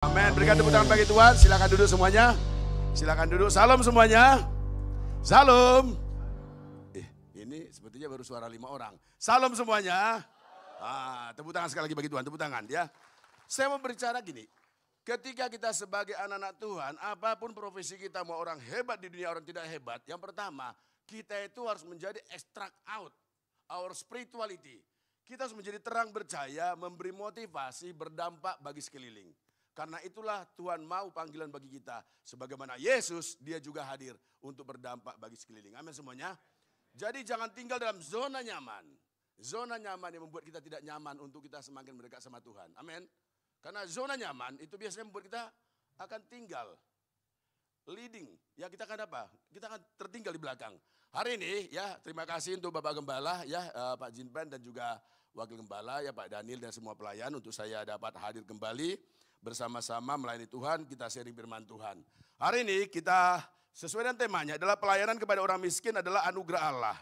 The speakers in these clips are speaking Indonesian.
Amin. Berikan tepuk tangan bagi Tuhan. Silakan duduk semuanya. Silakan duduk. Salam semuanya. Salam. Ini sepertinya baru suara 5 orang. Salam semuanya. Tepuk tangan sekali lagi bagi Tuhan. Tepuk tangan ya. Saya mau berbicara gini. Ketika kita sebagai anak-anak Tuhan, apapun profesi kita, mau orang hebat di dunia, orang tidak hebat. Yang pertama, kita itu harus menjadi extract out our spirituality. Kita harus menjadi terang bercahaya, memberi motivasi, berdampak bagi sekeliling. Karena itulah Tuhan mau panggilan bagi kita. Sebagaimana Yesus, dia juga hadir untuk berdampak bagi sekeliling. Amin semuanya. Jadi jangan tinggal dalam zona nyaman. Zona nyaman yang membuat kita tidak nyaman untuk kita semakin mendekat sama Tuhan. Amin. Karena zona nyaman itu biasanya membuat kita akan tinggal. Leading. Ya kita akan apa? Kita akan tertinggal di belakang. Hari ini ya terima kasih untuk Bapak Gembala ya Pak Jinpan dan juga Wakil Gembala ya Pak Daniel dan semua pelayan untuk saya dapat hadir kembali. Bersama-sama melayani Tuhan, kita sharing firman Tuhan. Hari ini kita sesuai dengan temanya adalah pelayanan kepada orang miskin adalah anugerah Allah.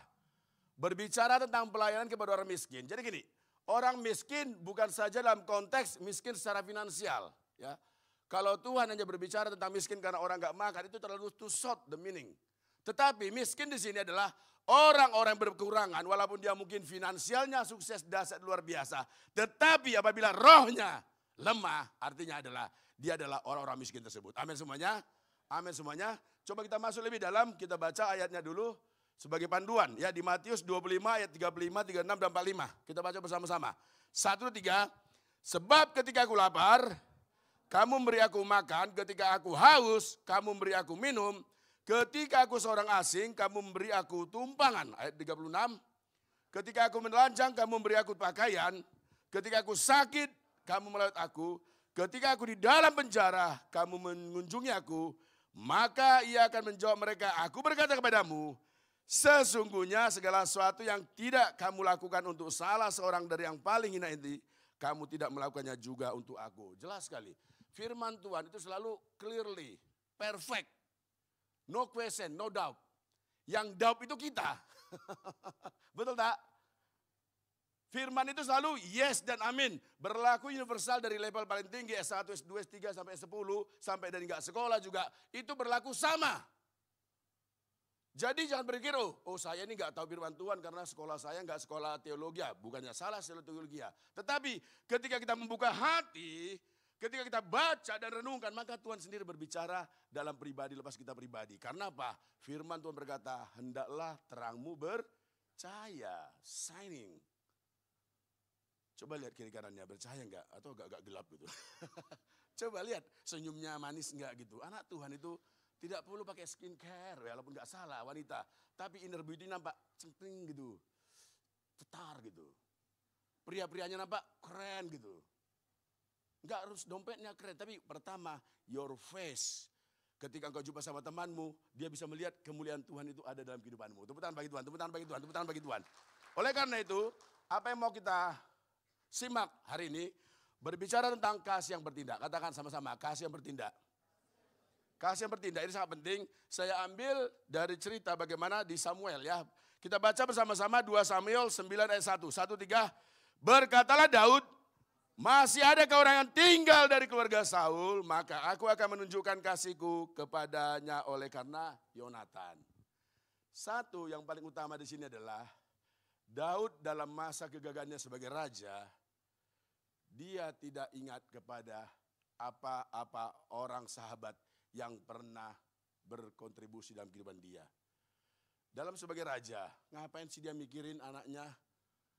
Berbicara tentang pelayanan kepada orang miskin. Jadi gini, orang miskin bukan saja dalam konteks miskin secara finansial. Ya. Kalau Tuhan hanya berbicara tentang miskin karena orang gak makan, itu terlalu too short the meaning. Tetapi miskin di sini adalah orang-orang yang berkekurangan, walaupun dia mungkin finansialnya sukses, dahsyat luar biasa. Tetapi apabila rohnya lemah, artinya adalah dia adalah orang-orang miskin tersebut. Amin semuanya. Amin semuanya. Coba kita masuk lebih dalam, kita baca ayatnya dulu sebagai panduan. Ya di Matius 25 ayat 35, 36 dan 45. Kita baca bersama-sama. 1, 3. Sebab ketika aku lapar, kamu memberi aku makan. Ketika aku haus, kamu memberi aku minum. Ketika aku seorang asing, kamu memberi aku tumpangan. Ayat 36. Ketika aku menelanjang, kamu memberi aku pakaian. Ketika aku sakit, kamu merawat aku. Ketika aku di dalam penjara, kamu mengunjungi aku. Maka ia akan menjawab mereka, aku berkata kepadamu, sesungguhnya segala sesuatu yang tidak kamu lakukan untuk salah seorang dari yang paling hina ini, kamu tidak melakukannya juga untuk aku. Jelas sekali. Firman Tuhan itu selalu clearly, perfect. No question, no doubt. Yang doubt itu kita. Betul tak? Firman itu selalu yes dan amin. Berlaku universal dari level paling tinggi S1, S2, S3 sampai S10. Sampai dari enggak sekolah juga. Itu berlaku sama. Jadi jangan berpikir, oh saya ini enggak tahu firman Tuhan karena sekolah saya enggak sekolah teologi. Bukannya salah sekolah teologi. Tetapi ketika kita membuka hati, ketika kita baca dan renungkan, maka Tuhan sendiri berbicara dalam pribadi lepas kita pribadi. Karena apa? Firman Tuhan berkata, hendaklah terangmu bercahaya. Shining. Coba lihat kiri kanannya, bercahaya enggak? Atau agak gelap gitu. Coba lihat, senyumnya manis enggak gitu. Anak Tuhan itu tidak perlu pakai skincare, walaupun enggak salah wanita. Tapi inner beauty nampak centing gitu. Cetar gitu. Pria-prianya nampak keren gitu. Enggak harus dompetnya keren, tapi pertama, your face. Ketika engkau jumpa sama temanmu, dia bisa melihat kemuliaan Tuhan itu ada dalam kehidupanmu. Tepuk tangan bagi Tuhan, tepuk tangan bagi Tuhan, tepuk tangan bagi Tuhan. Oleh karena itu, apa yang mau kita simak hari ini berbicara tentang kasih yang bertindak. Katakan sama-sama, kasih yang bertindak. Kasih yang bertindak ini sangat penting. Saya ambil dari cerita bagaimana di Samuel ya. Kita baca bersama-sama 2 Samuel 9 ayat 1. 1, 3. Berkatalah Daud, masih adakah orang yang tinggal dari keluarga Saul, maka aku akan menunjukkan kasihku kepadanya oleh karena Yonatan. Satu yang paling utama di sini adalah Daud dalam masa kegagalannya sebagai raja, dia tidak ingat kepada apa-apa orang sahabat yang pernah berkontribusi dalam kehidupan dia. Dalam sebagai raja, ngapain sih dia mikirin anaknya,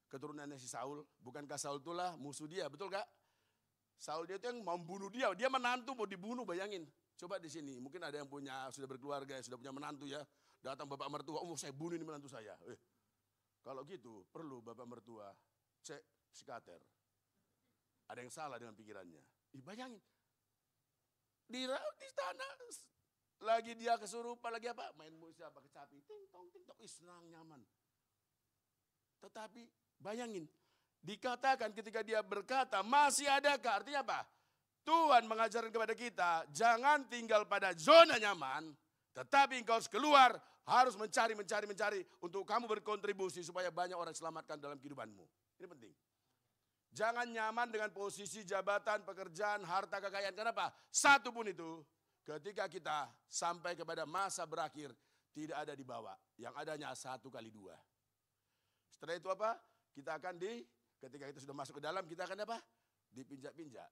keturunannya si Saul? Bukankah Saul itulah musuh dia, betul gak? Saul dia itu yang mau membunuh dia menantu mau dibunuh, bayangin. Coba di sini, mungkin ada yang sudah berkeluarga, sudah punya menantu ya. Datang bapak mertua, saya bunuh ini menantu saya. Kalau gitu perlu bapak mertua cek psikiater. Ada yang salah dengan pikirannya. Bayangin. Di istana lagi dia kesurupan lagi apa? Main musik apa kecapi. Ting tong senang nyaman. Tetapi bayangin. Dikatakan ketika dia berkata masih adakah? Artinya apa? Tuhan mengajarkan kepada kita jangan tinggal pada zona nyaman. Tetapi engkau harus keluar. Harus mencari untuk kamu berkontribusi supaya banyak orang diselamatkan dalam kehidupanmu. Ini penting. Jangan nyaman dengan posisi, jabatan, pekerjaan, harta, kekayaan. Kenapa? Satu pun itu, ketika kita sampai kepada masa berakhir, tidak ada dibawa. Yang adanya 1x2. Setelah itu apa? Kita akan ketika kita sudah masuk ke dalam, kita akan apa? Dipinjak-pinjak.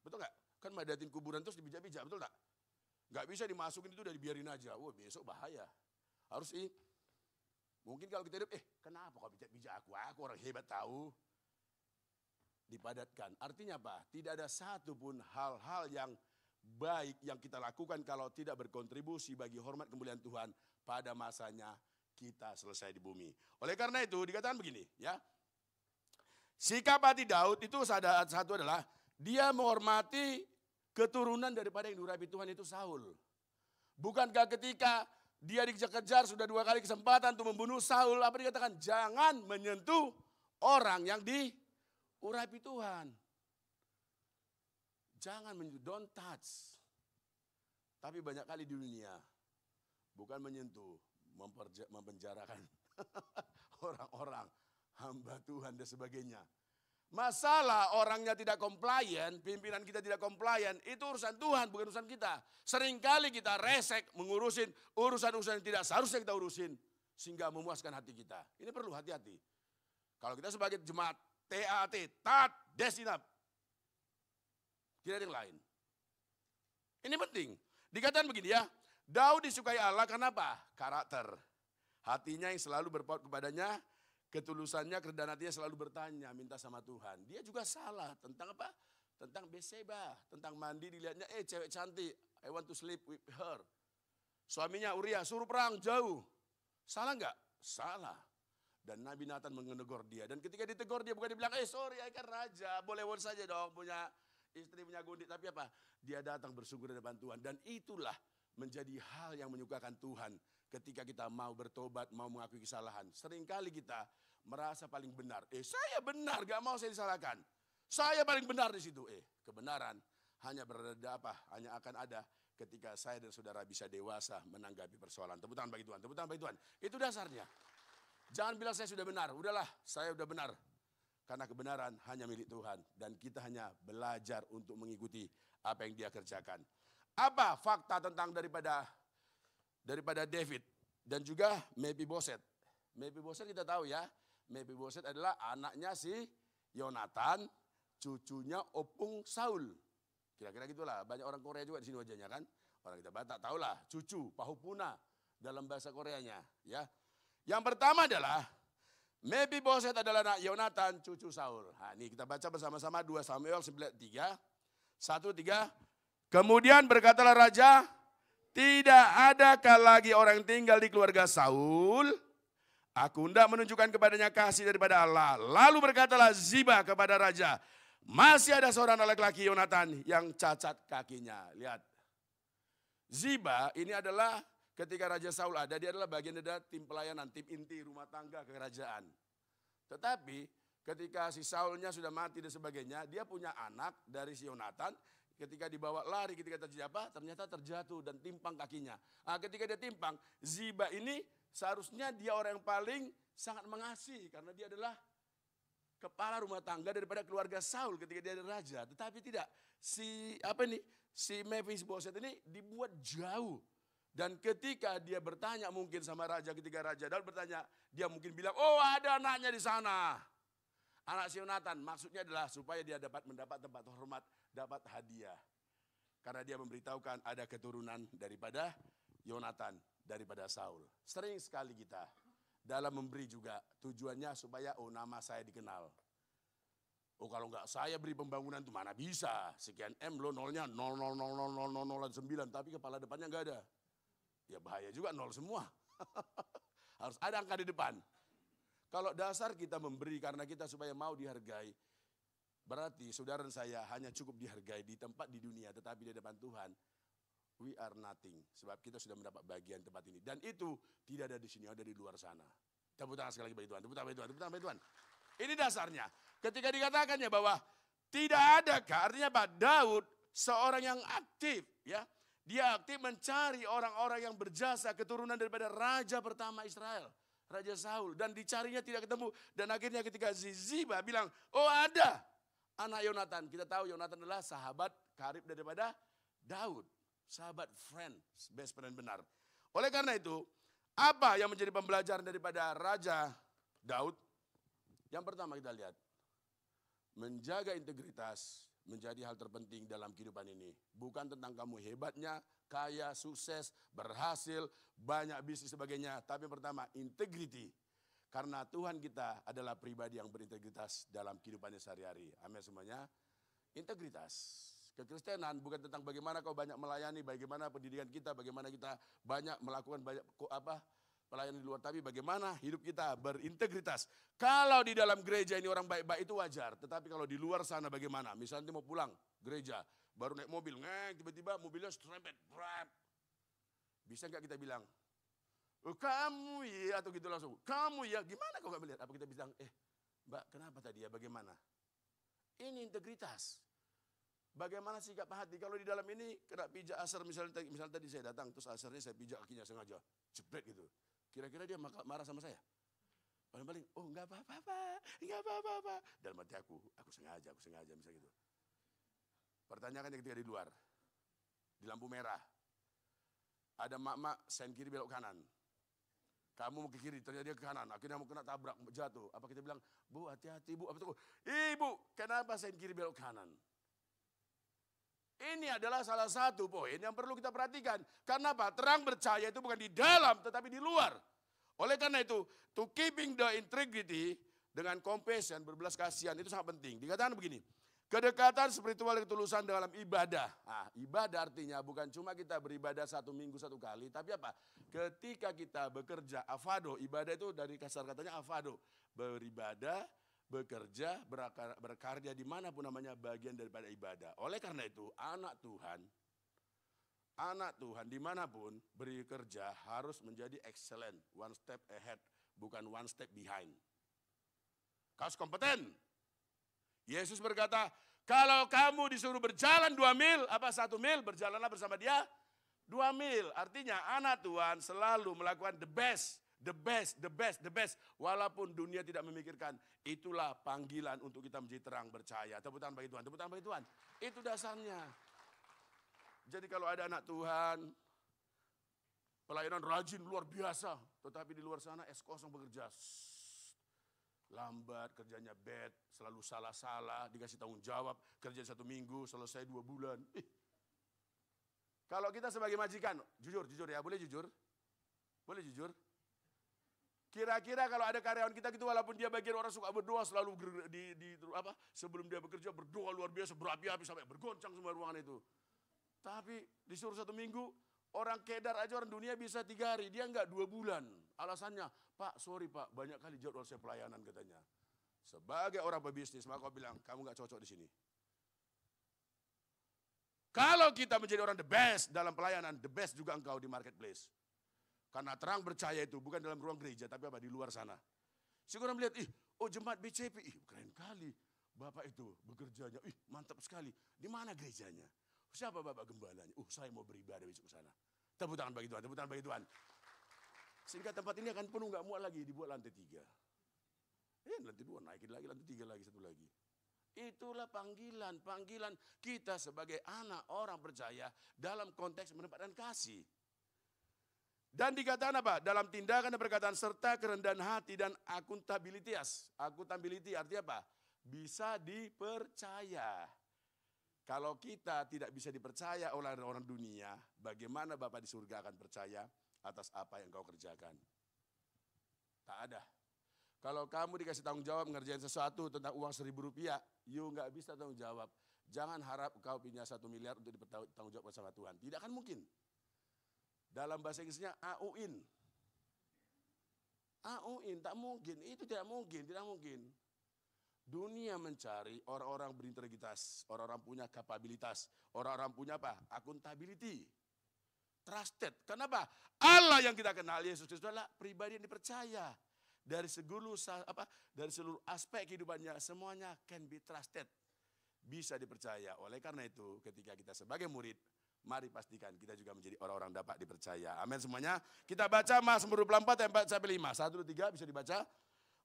Betul nggak? Kan madatin kuburan terus dipinjak-pinjak, betul nggak? Nggak bisa dimasukin itu udah dibiarin aja. Wah, besok bahaya. Harus mungkin kalau kita hidup, kenapa kau pijak-pijak aku? Aku orang hebat tahu. Dipadatkan. Artinya apa? Tidak ada satupun hal-hal yang baik yang kita lakukan kalau tidak berkontribusi bagi hormat kemuliaan Tuhan pada masanya kita selesai di bumi. Oleh karena itu dikatakan begini, ya. Sikap hati Daud itu satu adalah dia menghormati keturunan daripada yang diurapi Tuhan itu Saul. Bukankah ketika dia dikejar-kejar sudah 2 kali kesempatan untuk membunuh Saul, apa dikatakan? Jangan menyentuh orang yang diurapi Tuhan. Jangan menyentuh, don't touch. Tapi banyak kali di dunia, bukan menyentuh, mempenjarakan orang-orang, hamba Tuhan dan sebagainya. Masalah orangnya tidak compliant, pimpinan kita tidak compliant, itu urusan Tuhan, bukan urusan kita. Seringkali kita resek mengurusin urusan-urusan yang tidak seharusnya kita urusin, sehingga memuaskan hati kita. Ini perlu hati-hati. Kalau kita sebagai jemaat, TAT, tat, desinap. Tidak ada yang lain. Ini penting. Dikatakan begini ya, Daud disukai Allah karena apa? Karakter. Hatinya yang selalu berpaut kepadanya, ketulusannya, kerendahan hatinya selalu bertanya, minta sama Tuhan. Dia juga salah tentang apa? Tentang Betseba, tentang mandi dilihatnya, cewek cantik, I want to sleep with her. Suaminya Uria, suruh perang jauh. Salah enggak? Salah. Dan Nabi Nathan menegur dia. Dan ketika ditegur dia bukan dibilang, sorry, I kan raja, boleh saja dong punya istri, punya gundik. Tapi apa? Dia datang bersungguh di depan Tuhan. Dan itulah menjadi hal yang menyukakan Tuhan. Ketika kita mau bertobat, mau mengakui kesalahan. Seringkali kita merasa paling benar. Saya benar, gak mau saya disalahkan. Saya paling benar di situ. Kebenaran hanya hanya akan ada ketika saya dan saudara bisa dewasa menanggapi persoalan. Tepuk tangan bagi Tuhan, tepuk tangan bagi Tuhan. Itu dasarnya. Jangan bilang saya sudah benar. Udahlah, saya sudah benar. Karena kebenaran hanya milik Tuhan. Dan kita hanya belajar untuk mengikuti apa yang dia kerjakan. Apa fakta tentang daripada David dan juga Mephiboset? Mephiboset kita tahu ya. Mephiboset adalah anaknya si Yonatan, cucunya opung Saul. Kira-kira gitulah. Banyak orang Korea juga di sini wajahnya kan. Orang kita Batak tahulah, cucu, pahupuna dalam bahasa Koreanya, ya. Yang pertama adalah Mephiboset adalah anak Yonatan, cucu Saul. Nah, ini kita baca bersama-sama 2 Samuel 9:3. 1:3. Kemudian berkatalah raja, tidak adakah lagi orang yang tinggal di keluarga Saul? Aku hendak menunjukkan kepadanya kasih daripada Allah. Lalu berkatalah Ziba kepada raja, masih ada seorang laki-laki Yonatan yang cacat kakinya. Lihat. Ziba ini adalah ketika Raja Saul ada, dia adalah bagian dari tim pelayanan, tim inti rumah tangga kerajaan. Tetapi ketika si Saulnya sudah mati dan sebagainya, dia punya anak dari si Yonatan. Ketika dibawa lari, ketika terjadi apa? Ternyata terjatuh dan timpang kakinya. Nah, ketika dia timpang, Ziba ini seharusnya dia orang yang paling sangat mengasihi. Karena dia adalah kepala rumah tangga daripada keluarga Saul ketika dia adalah raja. Tetapi tidak, si Mephiboset ini dibuat jauh. Dan ketika dia bertanya mungkin sama raja, ketika Raja Daud bertanya, dia mungkin bilang, oh ada anaknya di sana. Anak si Yonatan, maksudnya adalah supaya dia dapat mendapat tempat hormat, dapat hadiah. Karena dia memberitahukan ada keturunan daripada Yonatan, daripada Saul. Sering sekali kita dalam memberi juga tujuannya supaya nama saya dikenal. Oh kalau enggak saya beri pembangunan itu mana bisa. Sekian M lo nolnya 0,0000009 tapi kepala depannya enggak ada. Ya bahaya juga nol semua. Harus ada angka di depan. Kalau dasar kita memberi karena kita supaya mau dihargai, berarti saudara dan saya hanya cukup dihargai di tempat di dunia, tetapi di depan Tuhan, we are nothing. Sebab kita sudah mendapat bagian tempat ini. Dan itu tidak ada di sini, ada di luar sana. Tepuk tangan sekali lagi bagi Tuhan, tepuk tangan bagi Tuhan, tepuk tangan bagi Tuhan. Ini dasarnya. Ketika dikatakannya bahwa tidak adakah, artinya apa? Daud seorang yang aktif, ya. Dia aktif mencari orang-orang yang berjasa keturunan daripada raja pertama Israel. Raja Saul, dan dicarinya tidak ketemu. Dan akhirnya ketika Ziba bilang, oh ada. anak Yonatan. Kita tahu Yonatan adalah sahabat karib daripada Daud. Sahabat, friend, best friend benar. Oleh karena itu, apa yang menjadi pembelajaran daripada Raja Daud? Yang pertama kita lihat, menjaga integritas menjadi hal terpenting dalam kehidupan ini. Bukan tentang kamu hebatnya, kaya, sukses, berhasil, banyak bisnis sebagainya. Tapi yang pertama, integrity. Karena Tuhan kita adalah pribadi yang berintegritas dalam kehidupannya sehari-hari. Amin semuanya. Integritas. Kekristenan bukan tentang bagaimana kau banyak melayani, bagaimana pendidikan kita, bagaimana kita banyak melakukan banyak pelayanan di luar, tapi bagaimana hidup kita berintegritas. Kalau di dalam gereja ini orang baik-baik itu wajar, tetapi kalau di luar sana bagaimana? Misalnya mau pulang gereja, baru naik mobil, tiba-tiba mobilnya serempet, bisa nggak kita bilang, oh, kamu ya, atau gitu langsung, kamu ya, gimana kau nggak melihat? Apa kita bilang, Mbak, kenapa tadi ya, bagaimana? Ini integritas. Bagaimana sikap hati? Kalau di dalam ini kena pijak asar, misalnya tadi saya datang, terus asarnya saya pijak kakinya sengaja, jebret gitu. Kira-kira dia marah sama saya? Paling-paling, oh enggak apa-apa, enggak apa-apa. Dalam hati aku sengaja misalnya gitu. Pertanyaannya ketika di luar, di lampu merah, ada mak-mak sen kiri belok kanan. Kamu mau ke kiri, ternyata dia ke kanan, akhirnya mau kena tabrak, jatuh. Apa kita bilang, Bu hati-hati Bu, apa itu? Ibu, kenapa sen kiri belok kanan? Ini adalah salah satu poin yang perlu kita perhatikan. Karena apa? Terang percaya itu bukan di dalam tetapi di luar. Oleh karena itu, to keeping the integrity dengan compassion, berbelas kasihan itu sangat penting. Dikatakan begini, kedekatan spiritual ketulusan dalam ibadah. Ibadah artinya bukan cuma kita beribadah 1 minggu 1 kali, tapi apa? Ketika kita bekerja, afado, ibadah itu dari kasar katanya afado, beribadah, bekerja, berkarya dimanapun namanya bagian daripada ibadah. Oleh karena itu anak Tuhan dimanapun bekerja harus menjadi excellent, one step ahead, bukan one step behind. Kau harus kompeten. Yesus berkata, kalau kamu disuruh berjalan 2 mil, 1 mil, berjalanlah bersama dia 2 mil. Artinya anak Tuhan selalu melakukan the best. Walaupun dunia tidak memikirkan, itulah panggilan untuk kita menjadi terang percaya. Tepuk tangan bagi Tuhan, tepuk tangan bagi Tuhan. Itu dasarnya. Jadi kalau ada anak Tuhan, pelayanan rajin luar biasa, tetapi di luar sana es kosong bekerja. Lambat, kerjanya bad, selalu salah-salah, dikasih tanggung jawab, kerja 1 minggu, selesai 2 bulan. Kalau kita sebagai majikan, jujur ya, boleh jujur? Boleh jujur? Kira-kira kalau ada karyawan kita gitu, walaupun dia bagian orang suka berdoa, selalu sebelum dia bekerja berdoa luar biasa, berapi-api sampai bergoncang semua ruangan itu. Tapi disuruh 1 minggu, orang kedar aja orang dunia bisa 3 hari, dia enggak 2 bulan. Alasannya, Pak, sorry Pak, banyak kali jadwal saya pelayanan katanya. Sebagai orang pebisnis, maka aku bilang, kamu enggak cocok di sini. Kalau kita menjadi orang the best dalam pelayanan, the best juga engkau di marketplace. Karena terang percaya itu bukan dalam ruang gereja, tapi apa di luar sana. Sehingga orang melihat, jemaat BCP, keren kali. Bapak itu bekerjanya, mantap sekali. Di mana gerejanya? Siapa Bapak gembalanya? Saya mau beribadah besok ke sana. Tepuk tangan bagi Tuhan, tepuk tangan bagi Tuhan. Sehingga tempat ini akan penuh, nggak muat lagi, dibuat lantai 3. Lantai 2, naikin lagi, lantai 3 lagi, 1 lagi. Itulah panggilan kita sebagai anak orang percaya dalam konteks menempatkan kasih. Dan dikatakan apa? Dalam tindakan dan perkataan serta kerendahan hati dan akuntabilitas. Akuntability artinya apa? Bisa dipercaya. Kalau kita tidak bisa dipercaya oleh orang dunia, bagaimana Bapak di surga akan percaya atas apa yang kau kerjakan? Tak ada. Kalau kamu dikasih tanggung jawab mengerjain sesuatu tentang uang Rp1.000, you nggak bisa tanggung jawab. Jangan harap kau punya 1 miliar untuk ditanggung jawab sama Tuhan. Tidak akan mungkin. Dalam bahasa Inggrisnya AUIN. AUIN, tak mungkin. Itu tidak mungkin. Dunia mencari orang-orang berintegritas, orang-orang punya kapabilitas, orang-orang punya apa? Accountability. Trusted. Kenapa? Allah yang kita kenal, Yesus Kristus adalah pribadi yang dipercaya. Dari seluruh aspek kehidupannya, semuanya can be trusted. Bisa dipercaya. Oleh karena itu, ketika kita sebagai murid, mari pastikan kita juga menjadi orang-orang dapat dipercaya. Amin semuanya. Kita baca Mazmur 24 ayat 4-5. 1, 2, 3 bisa dibaca.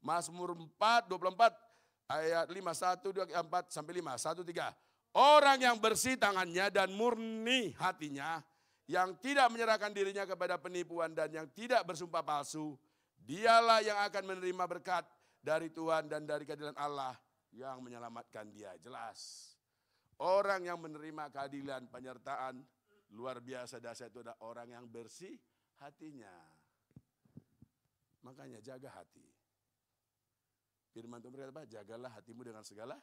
Mazmur 4, 24 Ayat 5, 1, 2, 4, sampai 5, 1, 3. Orang yang bersih tangannya dan murni hatinya, yang tidak menyerahkan dirinya kepada penipuan dan yang tidak bersumpah palsu, dialah yang akan menerima berkat dari Tuhan dan dari keadilan Allah yang menyelamatkan dia. Jelas. Orang yang menerima keadilan, penyertaan, luar biasa dahsyat itu adalah orang yang bersih hatinya. Makanya jaga hati. Firman Tuhan berkata apa? Jagalah hatimu dengan segala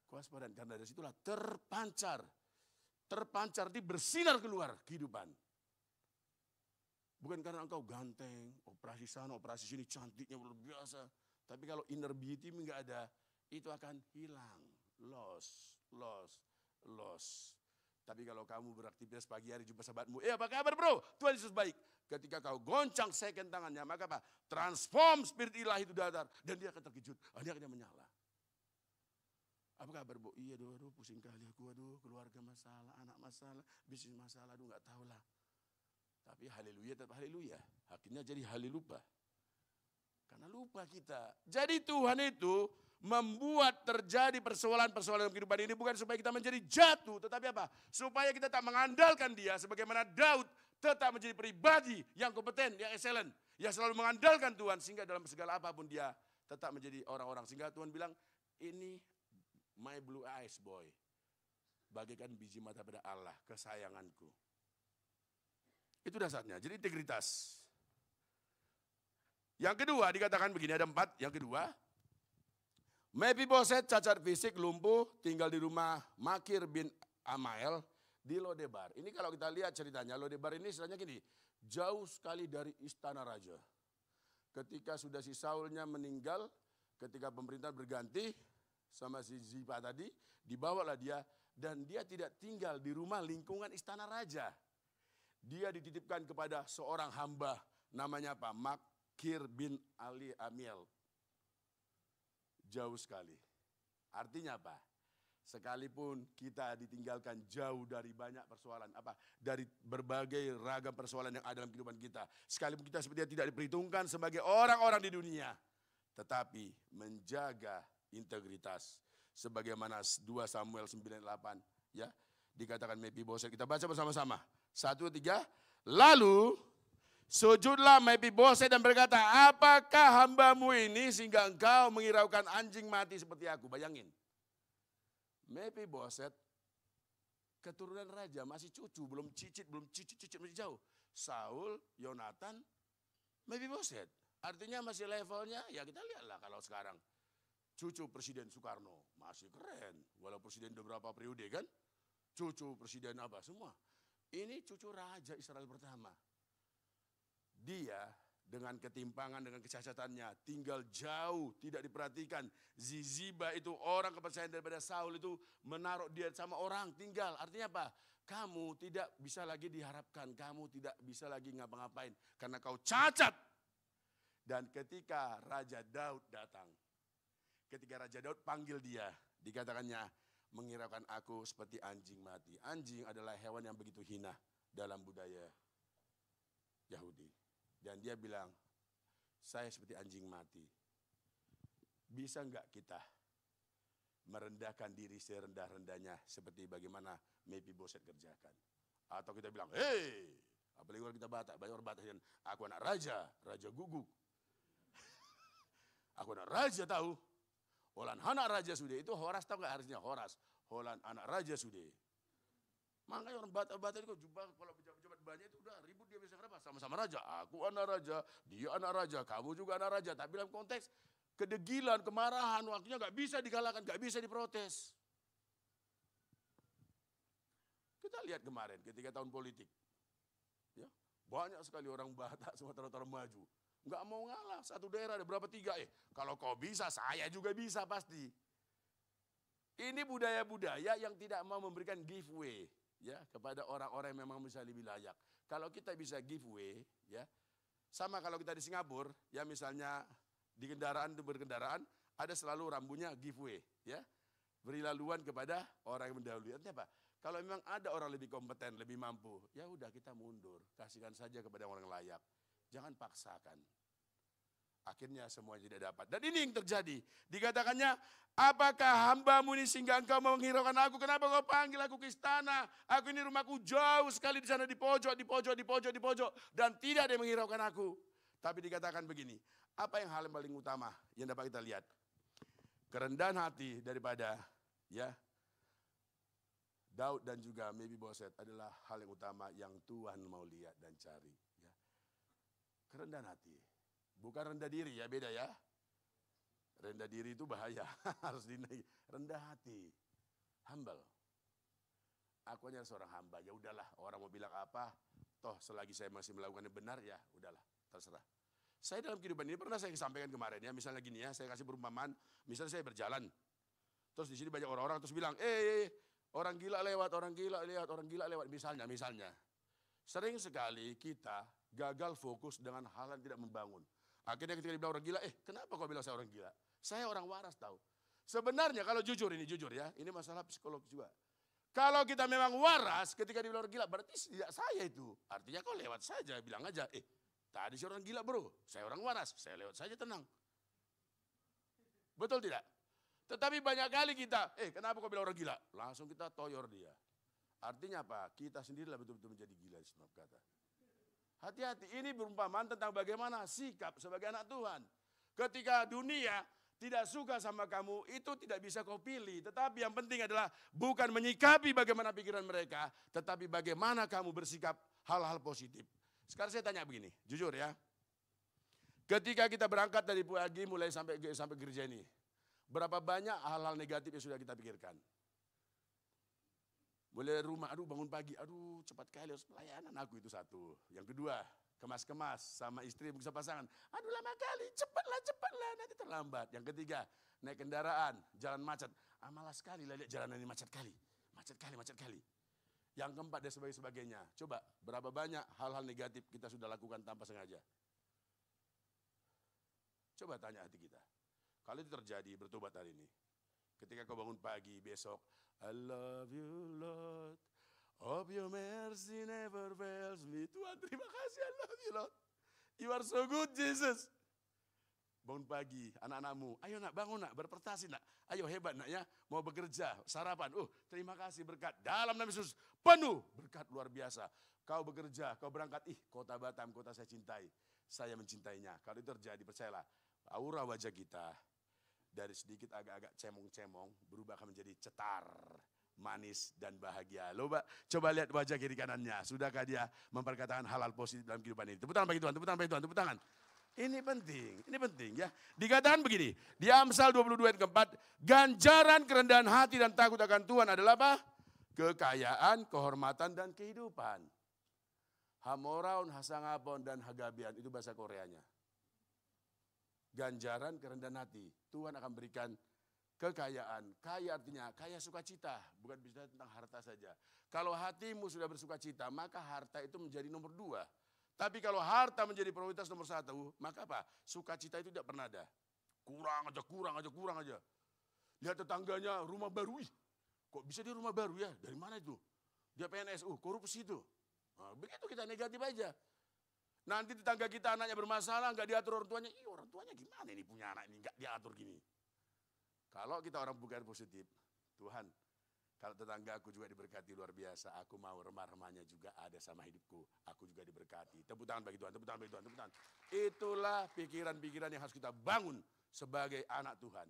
kewaspadaan. Karena dari situlah terpancar di bersinar keluar kehidupan. Bukan karena engkau ganteng, operasi sana, operasi sini, cantiknya luar biasa. Tapi kalau inner beauty enggak ada, itu akan hilang. Loss. Tapi kalau kamu beraktivitas pagi hari jumpa sahabatmu, apa kabar bro? Tuhan Yesus baik. Ketika kau goncang second tangannya, maka apa? Transform spirit ilahi itu datar. Dan dia akan terkejut, dia akan menyala. Apa kabar bu? Iya aduh pusing kali aku, keluarga masalah, anak masalah, bisnis masalah, gak tahu lah. Tapi haleluya tetap haleluya. Akhirnya jadi halelupa. Karena lupa kita. Jadi Tuhan itu membuat terjadi persoalan-persoalan dalam kehidupan ini bukan supaya kita menjadi jatuh, tetapi apa? Supaya kita tak mengandalkan dia sebagaimana Daud tetap menjadi pribadi yang kompeten, yang excellent, yang selalu mengandalkan Tuhan sehingga dalam segala apapun dia tetap menjadi orang-orang. Sehingga Tuhan bilang, ini my blue eyes boy, bagaikan biji mata pada Allah, kesayanganku. Itu dasarnya, jadi integritas. Yang kedua dikatakan begini, ada 4. Yang kedua, Mephiboset cacat fisik, lumpuh, tinggal di rumah Makir bin Amael di Lodebar. Ini kalau kita lihat ceritanya, Lodebar ini istilahnya gini, jauh sekali dari istana raja. Ketika sudah si Saulnya meninggal, ketika pemerintahan berganti sama si Ziba tadi, dibawalah dia dan dia tidak tinggal di rumah lingkungan istana raja. Dia dititipkan kepada seorang hamba namanya apa? Makir bin Ali Amiel. Jauh sekali. Artinya apa? Sekalipun kita ditinggalkan jauh dari banyak persoalan, dari berbagai ragam persoalan yang ada dalam kehidupan kita. Sekalipun kita sepertinya tidak diperhitungkan sebagai orang-orang di dunia, tetapi menjaga integritas. Sebagaimana 2 Samuel 9:8, ya, dikatakan Mephiboset. Kita baca bersama-sama. 1, 3. Lalu sujudlah Mephiboset dan berkata, apakah hambamu ini sehingga engkau menghiraukan anjing mati seperti aku? Bayangin. Mephiboset keturunan raja, masih cucu, belum cicit, masih jauh. Saul, Yonatan, Mephiboset. Artinya masih levelnya, ya kita lihatlah kalau sekarang. Cucu Presiden Soekarno, masih keren. Walau presiden udah berapa periode kan. Cucu presiden apa semua. Ini cucu raja Israel pertama. Dia dengan ketimpangan, dengan kecacatannya, tinggal jauh, tidak diperhatikan. Ziba itu orang kepercayaan daripada Saul itu menaruh dia sama orang, tinggal. Artinya apa? Kamu tidak bisa lagi diharapkan, kamu tidak bisa lagi ngapa-ngapain. Karena kau cacat. Dan ketika Raja Daud datang, ketika Raja Daud panggil dia, dikatakannya, menghiraukan aku seperti anjing mati. Anjing adalah hewan yang begitu hina dalam budaya Yahudi. Dan dia bilang, saya seperti anjing mati. Bisa enggak kita merendahkan diri serendah-rendahnya seperti bagaimana Mephiboset kerjakan? Atau kita bilang, hei, apalagi kalau kita Batak, banyak orang Batak yang aku anak raja, raja guguk. Aku anak raja tahu. Holan anak raja sudah, itu Horas tahu enggak harusnya Horas. Holan anak raja sudah. Makanya orang Batak itu jumpa kalau pejabat-pejabat banyak itu udah ribut dia bisa kenapa? Sama-sama raja. Aku anak raja, dia anak raja, kamu juga anak raja. Tapi dalam konteks kedegilan, kemarahan, waktunya nggak bisa digalakkan, nggak bisa diprotes. Kita lihat kemarin ketika tahun politik, ya banyak sekali orang Batak Sumatera Utara maju, nggak mau ngalah. Satu daerah ada berapa 3? Kalau kau bisa, saya juga bisa pasti. Ini budaya-budaya yang tidak mau memberikan giveaway. Ya, kepada orang-orang yang memang bisa lebih layak. Kalau kita bisa giveaway, ya, sama kalau kita di Singapura, ya misalnya di berkendaraan, ada selalu rambunya giveaway, ya, beri laluan kepada orang yang mendahului. Artinya apa? Kalau memang ada orang lebih kompeten, lebih mampu, ya udah kita mundur, kasihkan saja kepada orang layak, jangan paksakan. Akhirnya semua tidak dapat. Dan ini yang terjadi. Dikatakannya, apakah hambamu ini sehingga engkau menghiraukan aku? Kenapa kau panggil aku ke istana? Aku ini rumahku jauh sekali di sana, di pojok, di pojok, di pojok, di pojok. Dan tidak ada yang menghiraukan aku. Tapi dikatakan begini, apa yang hal yang paling utama yang dapat kita lihat? Kerendahan hati daripada Daud dan juga Mephiboset adalah hal yang utama yang Tuhan mau lihat dan cari. Ya. Kerendahan hati. Bukan rendah diri ya, beda ya. Rendah diri itu bahaya, harus dinaik. Rendah hati, humble. Aku hanya seorang hamba, ya udahlah orang mau bilang apa, toh selagi saya masih melakukan yang benar ya udahlah, terserah. Saya dalam kehidupan ini pernah saya sampaikan kemarin ya, misalnya gini ya, saya kasih perumpamaan, misalnya saya berjalan, terus di sini banyak orang-orang terus bilang, orang gila lewat, orang gila lewat, orang gila lewat, misalnya. Sering sekali kita gagal fokus dengan hal yang tidak membangun. Akhirnya ketika dibilang orang gila, kenapa kau bilang saya orang gila? Saya orang waras tahu. Sebenarnya kalau jujur ya, ini masalah psikologis juga. Kalau kita memang waras ketika dibilang orang gila, berarti tidak saya itu. Artinya kau lewat saja, bilang aja, tadi saya orang gila bro, saya orang waras, saya lewat saja tenang. Betul tidak? Tetapi banyak kali kita, kenapa kau bilang orang gila? Langsung kita toyor dia. Artinya apa? Kita sendirilah betul-betul menjadi gila di semua kata. Hati-hati, ini perumpamaan tentang bagaimana sikap sebagai anak Tuhan. Ketika dunia tidak suka sama kamu, itu tidak bisa kau pilih. Tetapi yang penting adalah bukan menyikapi bagaimana pikiran mereka, tetapi bagaimana kamu bersikap hal-hal positif. Sekarang saya tanya begini, jujur ya. Ketika kita berangkat dari pagi mulai sampai gereja ini, berapa banyak hal-hal negatif yang sudah kita pikirkan? Mulai rumah, bangun pagi, cepat kali harus pelayanan, aku itu satu. Yang kedua, kemas-kemas sama istri bisa pasangan. Lama kali, cepatlah, nanti terlambat. Yang ketiga, naik kendaraan, jalan macet. Malas sekali lihat jalanan ini macet kali. Yang keempat dan sebagainya. Coba, berapa banyak hal-hal negatif kita sudah lakukan tanpa sengaja? Coba tanya hati kita. Kalau itu terjadi, bertobat hari ini. Ketika kau bangun pagi, besok, I love you Lord, hope your mercy never fails me. Tuhan terima kasih, I love you Lord. You are so good Jesus. Bangun pagi, anak-anakmu, ayo nak bangun nak, berprestasi nak. Ayo hebat nak ya, mau bekerja, sarapan. Terima kasih berkat, dalam nama Yesus, penuh berkat luar biasa. Kau bekerja, kau berangkat, kota Batam, kota saya cintai. Saya mencintainya. Kalau itu terjadi, percayalah, aura wajah kita dari sedikit agak-agak cemong-cemong berubah akan menjadi cetar, manis dan bahagia. Coba lihat wajah kiri kanannya. Sudahkah dia memperkatakan hal-hal positif dalam kehidupan ini? Tepuk tangan bagi Tuhan, tepuk tangan. Ini penting ya. Dikatakan begini, di Amsal 22 ayat keempat, ganjaran kerendahan hati dan takut akan Tuhan adalah apa? Kekayaan, kehormatan dan kehidupan. Hamoraun, Hasangapon dan Hagabian, itu bahasa Koreanya. Ganjaran kerendahan hati. Tuhan akan berikan kekayaan. Kaya artinya kaya sukacita. Bukan bicara tentang harta saja. Kalau hatimu sudah bersukacita, maka harta itu menjadi nomor 2. Tapi kalau harta menjadi prioritas nomor 1, maka apa? Sukacita itu tidak pernah ada. Kurang aja. Lihat tetangganya rumah baru. Kok bisa dia rumah baru ya? Dari mana itu? Dia PNS, korupsi itu. Begitu kita negatif aja. Nanti tetangga kita anaknya bermasalah, nggak diatur orang tuanya. Orang tuanya gimana ini punya anak ini, nggak diatur gini. Kalau kita orang bukan positif, Tuhan, kalau tetangga aku juga diberkati luar biasa, aku mau remah-remahnya juga ada sama hidupku. Aku juga diberkati. Tepuk tangan bagi Tuhan, tepuk tangan. Itulah pikiran-pikiran yang harus kita bangun sebagai anak Tuhan.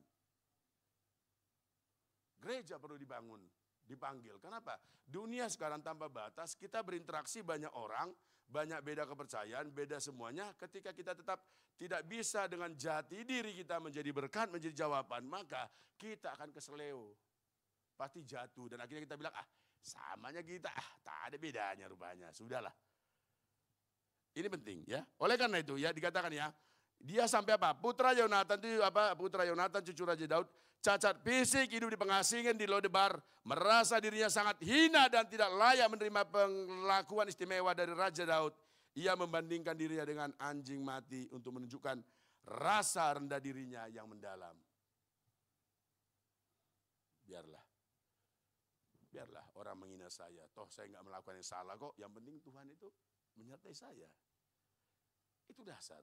Gereja perlu dibangun, dipanggil. Kenapa? Dunia sekarang tanpa batas, kita berinteraksi banyak orang, banyak beda kepercayaan, beda semuanya. Ketika kita tetap tidak bisa dengan jati diri kita menjadi berkat, menjadi jawaban, maka kita akan keseleo. Pasti jatuh dan akhirnya kita bilang, samanya kita, tak ada bedanya rupanya. Sudahlah. Ini penting ya. Oleh karena itu ya dikatakan ya, dia sampai apa? Putra Yonatan itu apa? Putra Yonatan cucu Raja Daud, cacat fisik, hidup di pengasingan di Lodebar, merasa dirinya sangat hina dan tidak layak menerima perlakuan istimewa dari Raja Daud. Ia membandingkan dirinya dengan anjing mati untuk menunjukkan rasa rendah dirinya yang mendalam. Biarlah orang menghina saya. Toh saya nggak melakukan yang salah kok. Yang penting Tuhan itu menyertai saya. Itu dasar.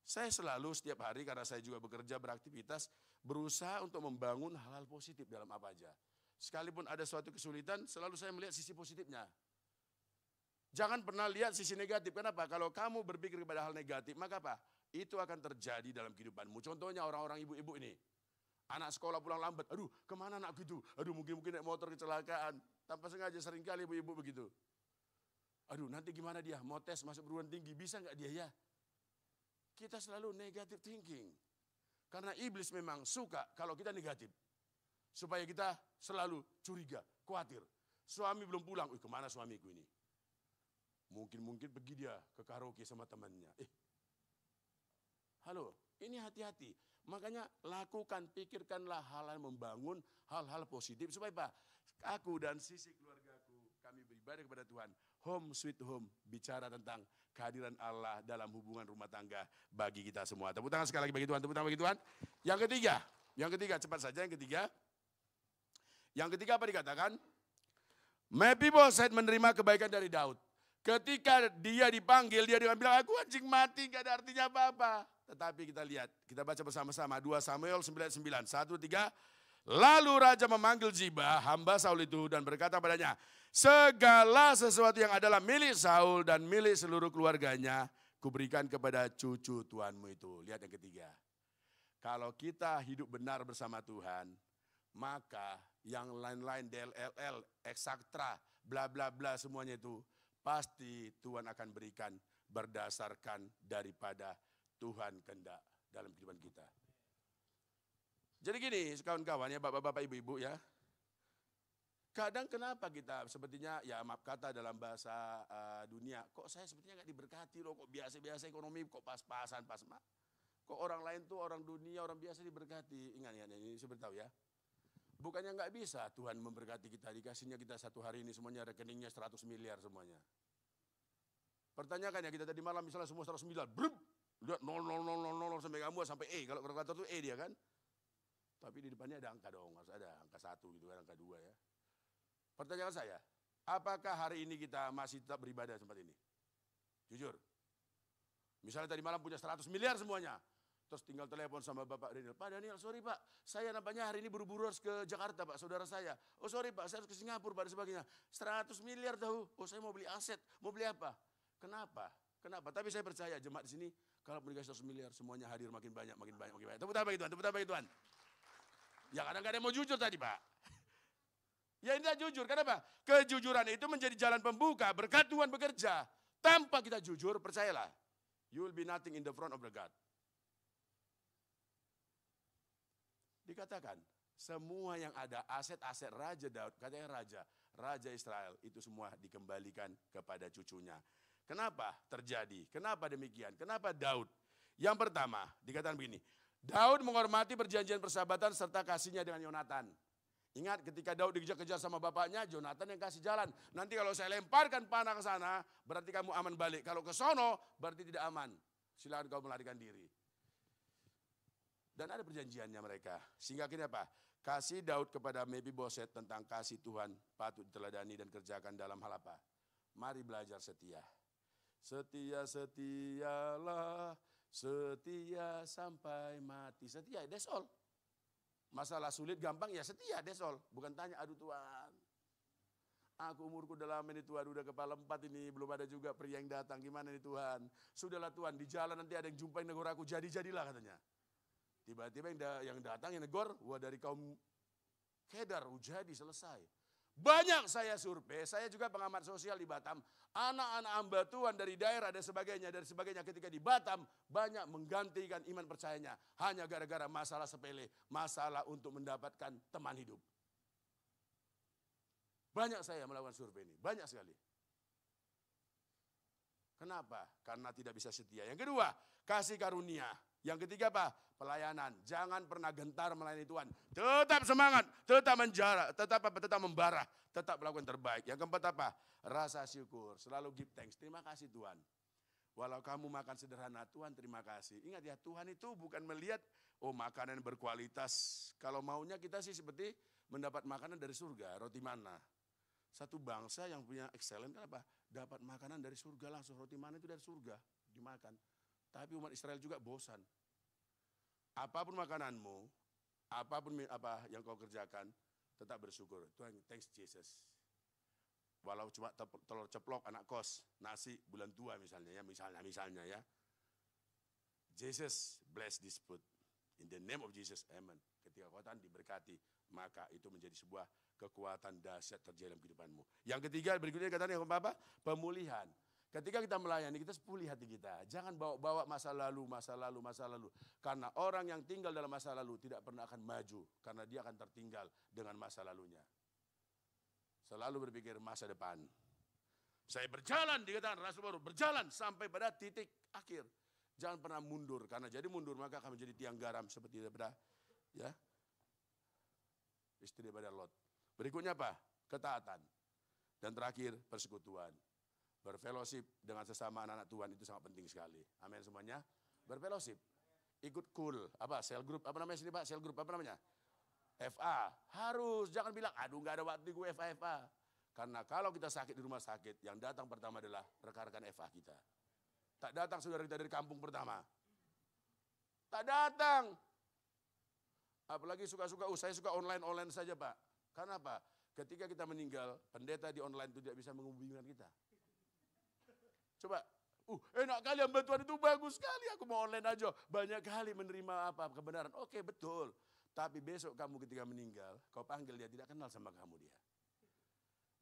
Saya selalu setiap hari karena saya juga bekerja beraktivitas berusaha untuk membangun hal-hal positif dalam apa aja. Sekalipun ada suatu kesulitan selalu saya melihat sisi positifnya. Jangan pernah lihat sisi negatif. Kenapa? Kalau kamu berpikir kepada hal negatif maka apa? Itu akan terjadi dalam kehidupanmu. Contohnya orang-orang ibu-ibu ini. Anak sekolah pulang lambat. Aduh kemana anakku itu? Aduh mungkin naik motor kecelakaan. Tanpa sengaja seringkali ibu-ibu begitu. Aduh nanti gimana dia? Mau tes masuk perguruan tinggi bisa nggak dia ya? Kita selalu negative thinking. Karena iblis memang suka kalau kita negatif. Supaya kita selalu curiga, khawatir. Suami belum pulang, kemana suamiku ini? Mungkin pergi dia ke karaoke sama temannya. Halo, ini hati-hati. Makanya lakukan, pikirkanlah hal-hal membangun, hal-hal positif. Supaya apa? Aku dan sisi keluargaku, kami beribadah kepada Tuhan. Home sweet home, bicara tentang kehadiran Allah dalam hubungan rumah tangga bagi kita semua. Tepuk tangan sekali lagi bagi Tuhan, tepuk tangan bagi Tuhan. Yang ketiga cepat saja yang ketiga. Yang ketiga apa dikatakan? Mephibosheth menerima kebaikan dari Daud. Ketika dia dipanggil, dia bilang, aku anjing mati, gak ada artinya apa-apa. Tetapi kita lihat, kita baca bersama-sama 2 Samuel 9:9, 1, 3. Lalu raja memanggil Ziba, hamba Saul itu, dan berkata padanya, segala sesuatu yang adalah milik Saul dan milik seluruh keluarganya, kuberikan kepada cucu Tuanmu itu. Lihat yang ketiga. Kalau kita hidup benar bersama Tuhan, maka yang lain-lain, DLLL, eksaktra, bla bla bla semuanya itu, pasti Tuhan akan berikan berdasarkan daripada Tuhan kehendak dalam kehidupan kita. Jadi gini kawan-kawan ya, bapak-bapak, ibu-ibu ya. Kadang kenapa kita sepertinya ya maaf kata dalam bahasa dunia, kok saya sepertinya nggak diberkati loh, kok biasa-biasa ekonomi, kok pas-pasan, kok orang lain tuh orang dunia, orang biasa diberkati. Ingat ya, ini saya beritahu ya. Bukannya nggak bisa Tuhan memberkati kita, dikasihnya kita satu hari ini semuanya rekeningnya 100 miliar semuanya. Pertanyakan ya, kita tadi malam misalnya semua 100 miliar, brum, lihat 0,0000 sampai kamu sampai E, kalau kalkulator tuh E dia kan. Tapi di depannya ada angka dong, harus ada angka 1 gitu kan, angka 2 ya. Pertanyaan saya, apakah hari ini kita masih tetap beribadah di tempat ini? Jujur. Misalnya tadi malam punya 100 miliar semuanya. Terus tinggal telepon sama Bapak Daniel. Pak Daniel, sorry Pak, saya nampaknya hari ini buru-buru harus ke Jakarta Pak, saudara saya. Oh sorry Pak, saya harus ke Singapura Pak, dan sebagainya. 100 miliar tahu, oh saya mau beli aset, mau beli apa? Kenapa? Tapi saya percaya jemaat di sini, kalau dikasih 100 miliar, semuanya hadir makin banyak. Tepuk tangan bagi Tuhan, tepuk tangan bagi Tuhan. Ya kadang-kadang mau jujur tadi Pak. Ya ini jujur, kenapa? Kejujuran itu menjadi jalan pembuka, berkat Tuhan bekerja. Tanpa kita jujur, percayalah, you will be nothing in the front of the God. Dikatakan, semua yang ada, aset-aset Raja Daud, katanya Raja Israel, itu semua dikembalikan kepada cucunya. Kenapa terjadi? Kenapa demikian? Kenapa Daud? Yang pertama, dikatakan begini, Daud menghormati perjanjian persahabatan serta kasihnya dengan Yonatan. Ingat ketika Daud dikejar-kejar sama bapaknya, Yonatan yang kasih jalan. Nanti kalau saya lemparkan panah ke sana, berarti kamu aman balik. Kalau ke sono, berarti tidak aman. Silakan kau melarikan diri. Dan ada perjanjiannya mereka. Sehingga akhirnya apa? Kasih Daud kepada Mephibosheth tentang kasih Tuhan patut diteladani dan kerjakan dalam hal apa? Mari belajar setia. Setialah, setia sampai mati. Setia, that's all. Masalah sulit gampang ya setia, that's all. Bukan tanya, aduh Tuhan, aku umurku udah lama nih Tuhan, udah kepala 4 ini, belum ada juga pria yang datang, gimana nih Tuhan? Sudahlah Tuhan, di jalan nanti ada yang jumpain negor aku, jadilah katanya. Tiba-tiba yang datang yang negor, wah dari kaum Kedar, jadi selesai. Banyak saya survei, saya juga pengamat sosial di Batam. Anak-anak hamba Tuhan dari daerah dan sebagainya, ketika di Batam, banyak menggantikan iman percayanya. Hanya gara-gara masalah sepele, masalah untuk mendapatkan teman hidup. Banyak saya melakukan survei ini, banyak sekali. Kenapa? Karena tidak bisa setia. Yang kedua, kasih karunia. Yang ketiga apa? Pelayanan. Jangan pernah gentar melayani Tuhan. Tetap semangat, tetap membara, tetap melakukan terbaik. Yang keempat apa? Rasa syukur. Selalu give thanks. Terima kasih Tuhan. Walau kamu makan sederhana, Tuhan terima kasih. Ingat ya, Tuhan itu bukan melihat, oh makanan berkualitas. Kalau maunya kita sih seperti mendapat makanan dari surga, roti mana. Satu bangsa yang punya excellent kan apa? Dapat makanan dari surga langsung, roti mana itu dari surga, dimakan. Tapi umat Israel juga bosan. Apapun makananmu, apapun apa yang kau kerjakan, tetap bersyukur. Tuhan, thanks Jesus. Walau cuma telur ceplok, anak kos, nasi, bulan tua misalnya ya. Jesus bless this food. In the name of Jesus, amen. Ketika kekuatan diberkati, maka itu menjadi sebuah kekuatan dahsyat terjadi dalam kehidupanmu. Yang ketiga, berikutnya katanya apa? Pemulihan. Ketika kita melayani, kita pulih hati kita. Jangan bawa masa lalu. Karena orang yang tinggal dalam masa lalu tidak pernah akan maju. Karena dia akan tertinggal dengan masa lalunya. Selalu berpikir masa depan. Saya berjalan, dikatakan Rasul baru, berjalan sampai pada titik akhir. Jangan pernah mundur, karena jadi mundur maka akan menjadi tiang garam seperti daripada ya, istri daripada Lot. Berikutnya apa? Ketaatan. Dan terakhir persekutuan. Berfellowship dengan sesama anak-anak Tuhan itu sangat penting sekali. Amin semuanya. Berfellowship. Ikut cool. Apa? Cell group. Apa namanya sini Pak? Cell group apa namanya? FA. Harus. Jangan bilang, aduh gak ada waktu gue FA. Karena kalau kita sakit di rumah sakit, yang datang pertama adalah rekan-rekan FA kita. Tak datang saudara kita dari kampung pertama. Tak datang. Apalagi suka-suka, saya suka online saja Pak. Karena apa? Ketika kita meninggal, pendeta di online itu tidak bisa menghubungkan kita. Coba, enak kali yang bantuan itu bagus sekali. Aku mau online aja. Banyak kali menerima apa kebenaran. Oke, betul. Tapi besok kamu ketika meninggal, kau panggil dia, tidak kenal sama kamu dia.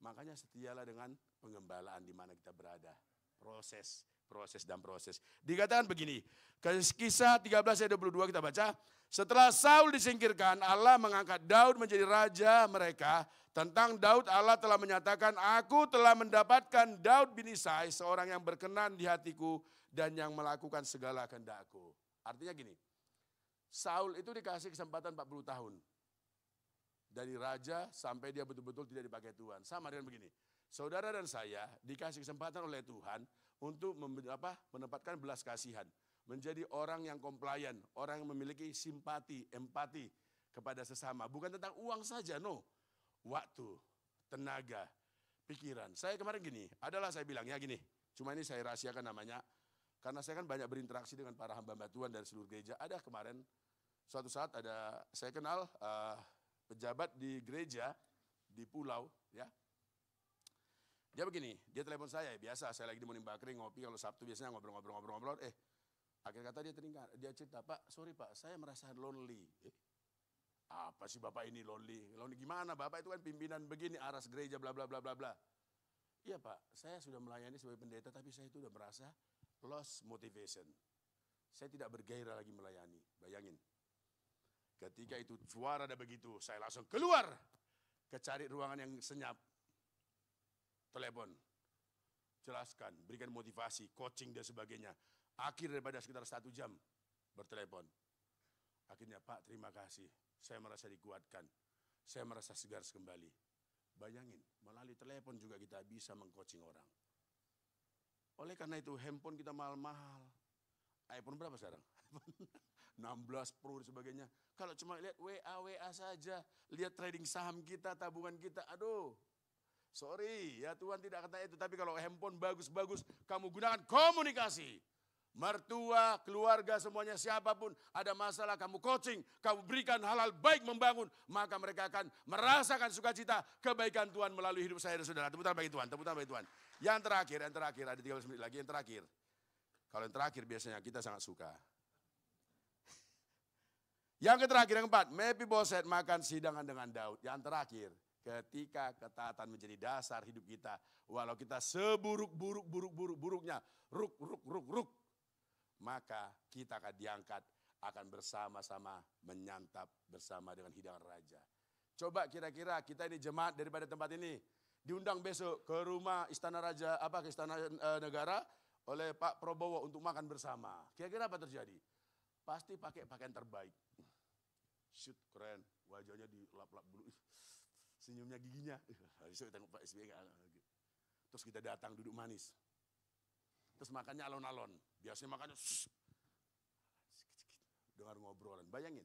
Makanya setialah dengan pengembalaan di mana kita berada. Proses. Dikatakan begini, Kisah 13 ayat 22 kita baca. Setelah Saul disingkirkan, Allah mengangkat Daud menjadi raja mereka. Tentang Daud, Allah telah menyatakan, aku telah mendapatkan Daud bin Isai, seorang yang berkenan di hatiku dan yang melakukan segala kehendakku. Artinya gini, Saul itu dikasih kesempatan 40 tahun. Dari raja sampai dia betul-betul tidak dipakai Tuhan. Sama dengan begini, saudara dan saya dikasih kesempatan oleh Tuhan untuk menempatkan belas kasihan. Menjadi orang yang komplain, orang yang memiliki simpati, empati kepada sesama. Bukan tentang uang saja, no. Waktu, tenaga, pikiran. Saya kemarin gini, saya bilang ya gini, cuma ini saya rahasiakan namanya. Karena saya kan banyak berinteraksi dengan para hamba Tuhan dari seluruh gereja. Ada kemarin, suatu saat saya kenal pejabat di gereja, di pulau, ya. Dia begini, dia telepon saya, biasa saya lagi di Morning Bakery ngopi, kalau Sabtu biasanya ngobrol. Akhir kata dia cerita, Pak, sorry Pak, saya merasa lonely. Apa sih Bapak ini lonely? Lonely gimana? Bapak itu kan pimpinan begini, aras gereja, bla bla bla bla bla. Iya Pak, saya sudah melayani sebagai pendeta, tapi saya itu sudah merasa lost motivation. Saya tidak bergairah lagi melayani, bayangin. Ketika itu suara ada begitu, saya langsung keluar, cari ruangan yang senyap. Telepon, jelaskan, berikan motivasi, coaching dan sebagainya. Akhir daripada sekitar 1 jam bertelepon. Akhirnya Pak, terima kasih, saya merasa dikuatkan, saya merasa segar kembali. Bayangin, melalui telepon juga kita bisa mengcoaching orang. Oleh karena itu handphone kita mahal-mahal. iPhone berapa sekarang? 16 Pro dan sebagainya. Kalau cuma lihat WA saja, lihat trading saham kita, tabungan kita, aduh. Sorry, ya Tuhan tidak kata itu. Tapi kalau handphone bagus-bagus, kamu gunakan komunikasi. Mertua, keluarga, semuanya siapapun ada masalah, kamu coaching, kamu berikan hal-hal baik membangun. Maka mereka akan merasakan sukacita kebaikan Tuhan melalui hidup saya dan saudara. Tepuk tangan bagi Tuhan, tepuk tangan bagi Tuhan. Yang terakhir, ada 13 menit lagi yang terakhir. Kalau yang terakhir biasanya kita sangat suka. Yang terakhir, yang keempat, Mephiboset makan sidangan dengan Daud. Yang terakhir, ketika ketaatan menjadi dasar hidup kita, walau kita seburuk-buruknya, ruk, maka kita akan diangkat, akan bersama-sama menyantap bersama dengan hidangan raja. Coba kira-kira kita ini jemaat daripada tempat ini, diundang besok ke rumah Istana Raja, ke Istana Negara oleh Pak Prabowo untuk makan bersama. Kira-kira apa terjadi? Pasti pakai pakaian terbaik. Shoot, keren, wajahnya dilap-lap dulu. Senyumnya giginya, tengok Pak SBY. Terus kita datang duduk manis. Terus makannya alon-alon. Biasanya makannya dengar ngobrolan. Bayangin.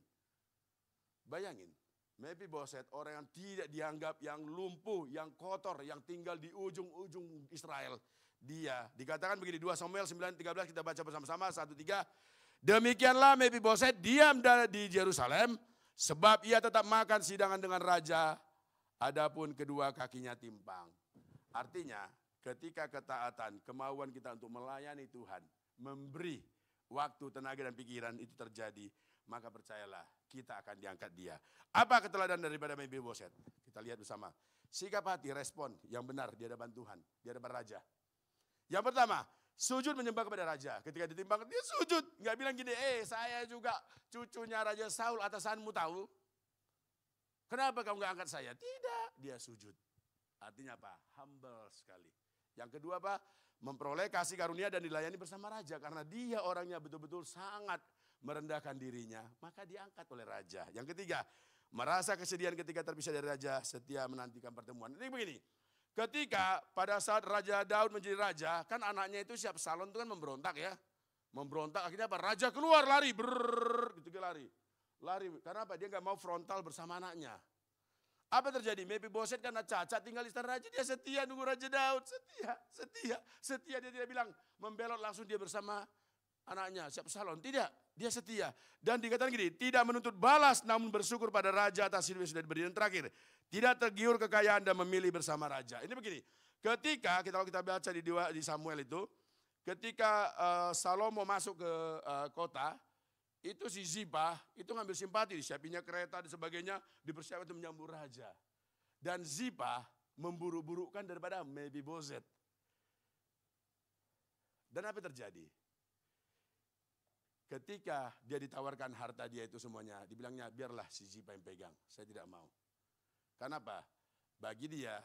Mephiboset, orang yang tidak dianggap, yang lumpuh, yang kotor, yang tinggal di ujung-ujung Israel. Dia, dikatakan begini, 2 Samuel 9:13, kita baca bersama-sama, 1-3. Demikianlah Mephiboset diam di Yerusalem, sebab ia tetap makan sidangan dengan raja, adapun kedua kakinya timpang. Artinya, ketika ketaatan, kemauan kita untuk melayani Tuhan, memberi waktu, tenaga, dan pikiran itu terjadi, maka percayalah, kita akan diangkat dia. Apa keteladanan daripada Mephiboset? Kita lihat bersama. Sikap hati, respon yang benar di hadapan Tuhan, di hadapan raja. Yang pertama, sujud menyembah kepada raja. Ketika ditimbang, dia sujud. Nggak bilang gini, saya juga cucunya Raja Saul, atasanmu tahu. Kenapa kamu nggak angkat saya? Tidak, dia sujud. Artinya apa? Humble sekali. Yang kedua apa? Memperoleh kasih karunia dan dilayani bersama raja. Karena dia orangnya betul-betul sangat merendahkan dirinya, maka diangkat oleh raja. Yang ketiga, merasa kesedihan ketika terpisah dari raja, setia menantikan pertemuan. Ini begini, ketika pada saat Raja Daud menjadi raja, kan anaknya itu Absalom itu kan memberontak ya. Memberontak, akhirnya apa? Raja keluar lari, gitu lari. Karena apa? Dia nggak mau frontal bersama anaknya. Apa terjadi? Mephiboset karena cacat tinggal di istana raja, dia setia nunggu Raja Daud, setia. Dia tidak bilang membelot, langsung dia bersama anaknya Absalom, tidak, dia setia. Dan dikatakan gini, tidak menuntut balas namun bersyukur pada raja atas hidup yang sudah diberi. Dan terakhir, tidak tergiur kekayaan dan memilih bersama raja. Ini begini, ketika kalau kita baca di Samuel itu, ketika Salomo masuk ke kota, itu si Ziba itu ngambil simpati, disiapinya kereta dan sebagainya, dipersiapkan untuk menyambut raja. Dan Ziba memburu-burukan daripada Mephiboset. Dan apa terjadi? Ketika dia ditawarkan harta dia itu semuanya, dibilangnya biarlah si Ziba yang pegang, saya tidak mau. Kenapa? Bagi dia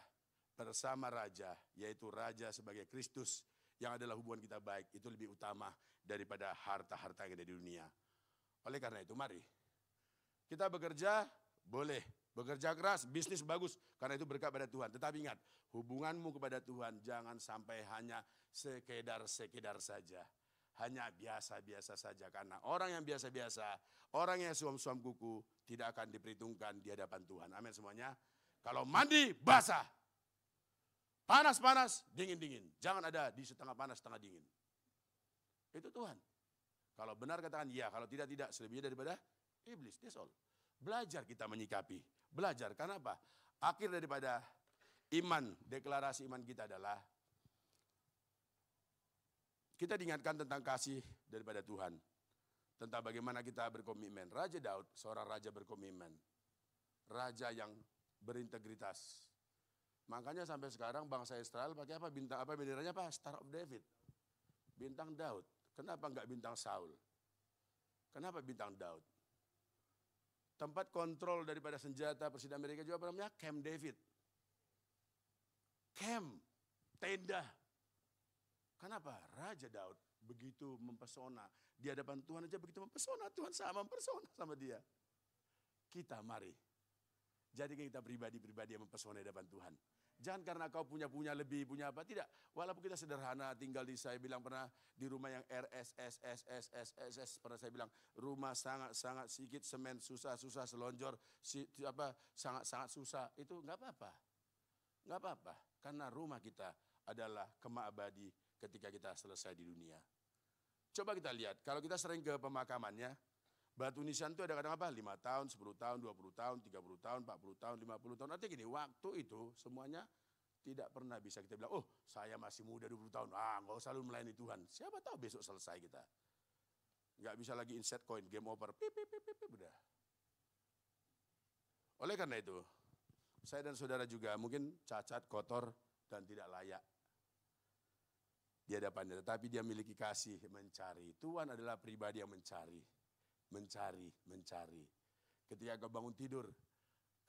bersama raja, yaitu raja sebagai Kristus, yang adalah hubungan kita baik, itu lebih utama daripada harta-harta yang ada di dunia. Oleh karena itu mari, kita bekerja boleh, bekerja keras, bisnis bagus, karena itu berkat pada Tuhan. Tetapi ingat, hubunganmu kepada Tuhan jangan sampai hanya sekedar saja. Hanya biasa-biasa saja, karena orang yang biasa-biasa, orang yang suam-suam kuku tidak akan diperhitungkan di hadapan Tuhan. Amin semuanya. Kalau mandi basah, panas-panas, dingin-dingin. Jangan ada di setengah panas, setengah dingin. Itu Tuhan. Kalau benar katakan ya, kalau tidak, selebihnya daripada iblis. That's all. Belajar kita menyikapi. Belajar, karena apa? Akhir daripada iman, deklarasi iman kita adalah kita diingatkan tentang kasih daripada Tuhan. Tentang bagaimana kita berkomitmen. Raja Daud, seorang raja berkomitmen. Raja yang berintegritas. Makanya sampai sekarang bangsa Israel pakai apa? Bintang apa benderanya apa? Star of David. Bintang Daud. Kenapa enggak bintang Saul? Kenapa bintang Daud? Tempat kontrol daripada senjata Presiden Amerika juga apa namanya? Camp David. Camp, tenda. Kenapa? Raja Daud begitu mempesona. Di hadapan Tuhan aja begitu mempesona. Tuhan sama mempesona sama dia. Kita mari. Jadi kita pribadi-pribadi yang mempesona di hadapan Tuhan. Jangan karena kau punya lebih, punya apa. Tidak. Walaupun kita sederhana, tinggal di, saya bilang pernah di rumah yang RSS. Pernah saya bilang, rumah sangat sedikit, semen susah selonjor, sangat susah. Itu enggak apa-apa. Enggak apa-apa. Karena rumah kita adalah kemah abadi ketika kita selesai di dunia. Coba kita lihat, kalau kita sering ke pemakamannya, batu nisan itu ada kadang apa? 5 tahun, 10 tahun, 20 tahun, 30 tahun, 40 tahun, 50 tahun. Artinya gini, waktu itu semuanya tidak pernah bisa kita bilang, oh saya masih muda 20 tahun, nggak usah selalu melayani Tuhan. Siapa tahu besok selesai kita. Nggak bisa lagi insert coin, game over, pip, udah. Oleh karena itu, saya dan saudara juga mungkin cacat, kotor, dan tidak layak di hadapannya, tetapi dia memiliki kasih mencari. Tuhan adalah pribadi yang mencari. Ketika kau bangun tidur,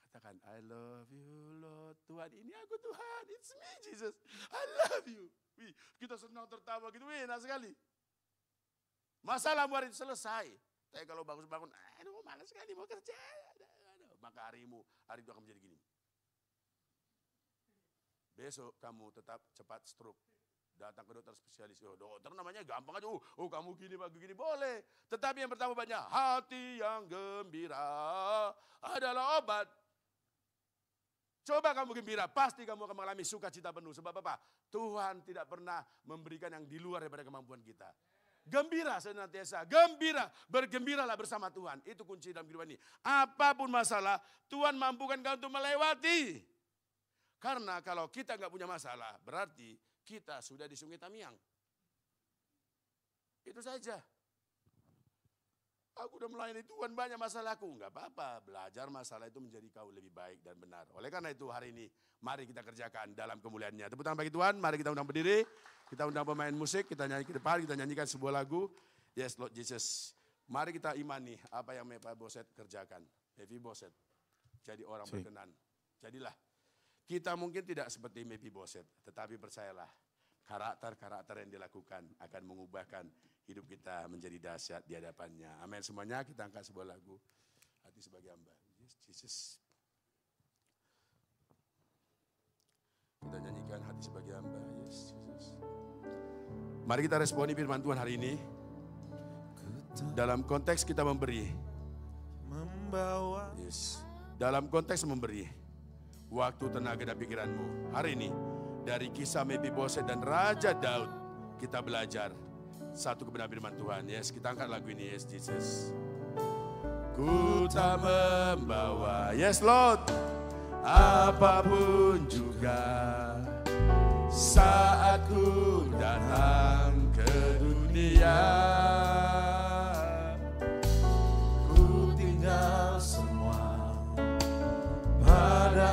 katakan, I love you Lord. Tuhan, ini aku Tuhan, it's me Jesus, I love you. Kita senang tertawa gitu, enak sekali. Masalah hari itu selesai. Tapi kalau bangun, aduh malas sekali mau kerja. Maka hari itu akan menjadi gini. Besok kamu tetap cepat stroke. Datang ke dokter spesialis, oh dokter namanya gampang aja, oh kamu gini boleh. Tetapi yang pertama banyak, hati yang gembira adalah obat. Coba kamu gembira, pasti kamu akan mengalami sukacita penuh. Sebab apa? Tuhan tidak pernah memberikan yang di luar daripada kemampuan kita. Gembira senantiasa, gembira, bergembiralah bersama Tuhan. Itu kunci dalam kehidupan ini. Apapun masalah, Tuhan mampukan kau untuk melewati. Karena kalau kita nggak punya masalah, berarti kita sudah di Sungai Tamiang. Itu saja. Aku udah melayani Tuhan, banyak masalahku. Enggak apa-apa, belajar masalah itu menjadi kau lebih baik dan benar. Oleh karena itu hari ini, mari kita kerjakan dalam kemuliaan-Nya. Tepuk tangan bagi Tuhan, mari kita undang berdiri. Kita undang pemain musik, kita nyanyi ke depan, kita nyanyikan sebuah lagu. Yes Lord Jesus. Mari kita imani apa yang Mephiboset kerjakan. Mephiboset jadi orang berkenan. Jadilah. Kita mungkin tidak seperti Mephiboset, tetapi percayalah, karakter-karakter yang dilakukan akan mengubahkan hidup kita menjadi dahsyat di hadapannya. Amin semuanya, kita angkat sebuah lagu. Hati sebagai hamba. Yes, Jesus. Kita nyanyikan hati sebagai hamba. Yes, Jesus. Mari kita responi firman Tuhan hari ini. Dalam konteks kita memberi. Yes. Dalam konteks memberi. Waktu, tenaga, dan pikiranmu. Hari ini, dari kisah Mephiboset dan Raja Daud, kita belajar satu kebenaran firman Tuhan. Yes, kita angkat lagu ini. Yes, Jesus. Ku tak membawa, yes Lord, apapun juga saat ku datang ke dunia. Ku tinggal semua pada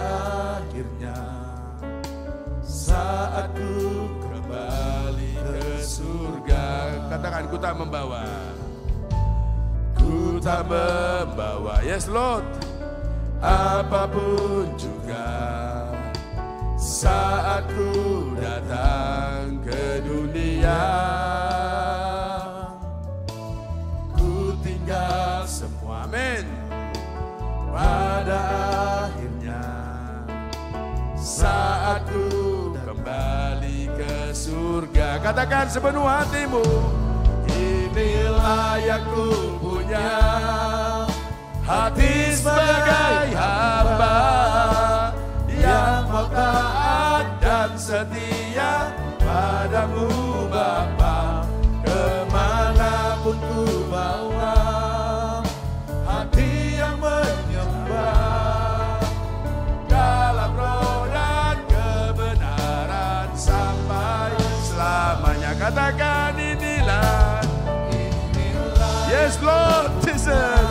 akhirnya saat ku kembali ke surga. Katakan, ku tak membawa. Ku tak membawa, yes Lord, apapun juga saat ku datang ke dunia. Ku tinggal semua, amin, pada akhirnya saat ku kembali ke surga. Katakan sepenuh hatimu, inilah yang ku punya, hati sebagai hamba yang mau taat dan setia padamu Bapa. Kemanapun ku bawa, hati yang menyembah dalam roh dan kebenaran sampai selamanya. Katakan inilah, yes Lord Jesus,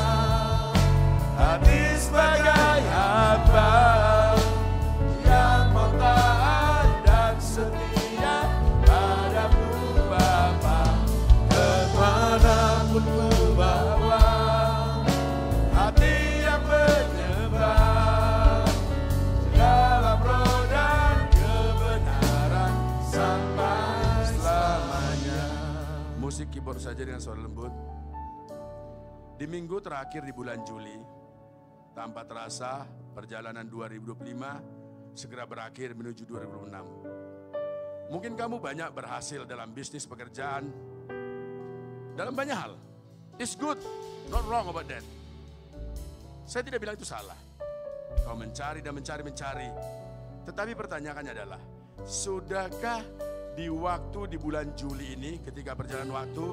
hati sebagai hamba yang mau taat dan setia padamu Bapa. Kemanapun ku bawa, hati yang menyembah dalam roh dan kebenaran sampai selamanya. Musik keyboard saja dengan suara lembut. Di minggu terakhir di bulan Juli, tanpa terasa perjalanan 2025 segera berakhir menuju 2026. Mungkin kamu banyak berhasil dalam bisnis, pekerjaan, dalam banyak hal. It's good, not wrong about that. Saya tidak bilang itu salah. Kau mencari dan mencari. Tetapi pertanyaannya adalah, sudahkah di bulan Juli ini ketika perjalanan waktu,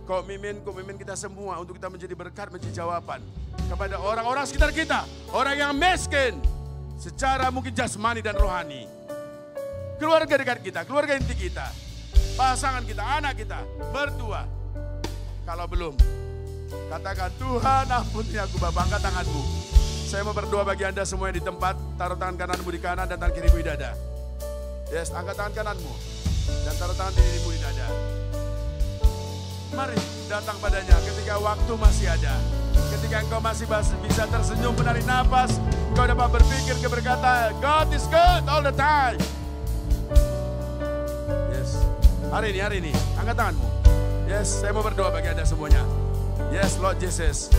komitmen kita semua untuk kita menjadi berkat, menjadi jawaban kepada orang-orang sekitar kita, orang yang miskin secara mungkin jasmani dan rohani, keluarga dekat kita, keluarga inti kita, pasangan kita, anak kita, mertua. Kalau belum, katakan, Tuhan ampuni aku Bapa. Angkat tanganmu. Saya mau berdoa bagi Anda semua yang di tempat. Taruh tangan kananmu di kanan dan tangan kirimu di dada. Yes, angkat tangan kananmu dan taruh tangan kirimu di dada. Mari datang padanya ketika waktu masih ada. Ketika engkau masih bisa tersenyum, menarik nafas, engkau dapat berpikir berkata, God is good all the time. Yes, hari ini, angkat tanganmu. Yes, saya mau berdoa bagi Anda semuanya. Yes, Lord Jesus,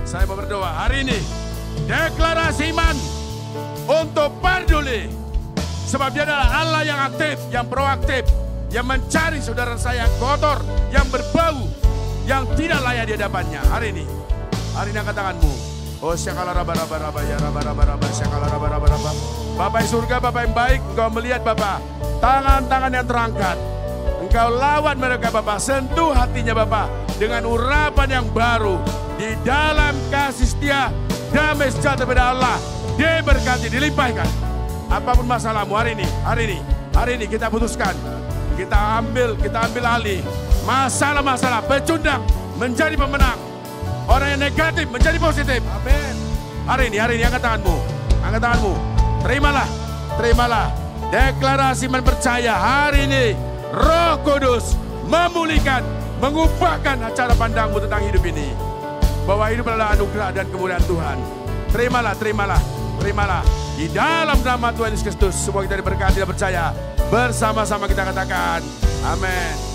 saya mau berdoa hari ini. Deklarasi iman untuk peduli. Sebab Dia adalah Allah yang aktif, yang proaktif, yang mencari saudara saya yang kotor, yang berbau, yang tidak layak di hadapannya. Hari ini angkat tanganmu. Oh syakala raba ya raba syakala raba. Bapak yang surga, Bapak yang baik, Engkau melihat Bapak, tangan-tangan yang terangkat. Engkau lawan mereka Bapak, sentuh hatinya Bapak dengan urapan yang baru. Di dalam kasih setia, damai sejahtera pada Allah, diberkati, dilimpahkan. Apapun masalahmu hari ini kita putuskan. Kita ambil alih masalah-masalah, pecundang menjadi pemenang. Orang yang negatif menjadi positif. Amin. Hari ini angkat tanganmu. Terimalah. Deklarasi percaya hari ini Roh Kudus memulihkan, mengubahkan cara pandangmu tentang hidup ini. Bahwa hidup adalah anugerah dan kemuliaan Tuhan. Terimalah. Di dalam nama Tuhan Yesus Kristus, semua kita diberkati dan percaya. Bersama-sama kita katakan, amin.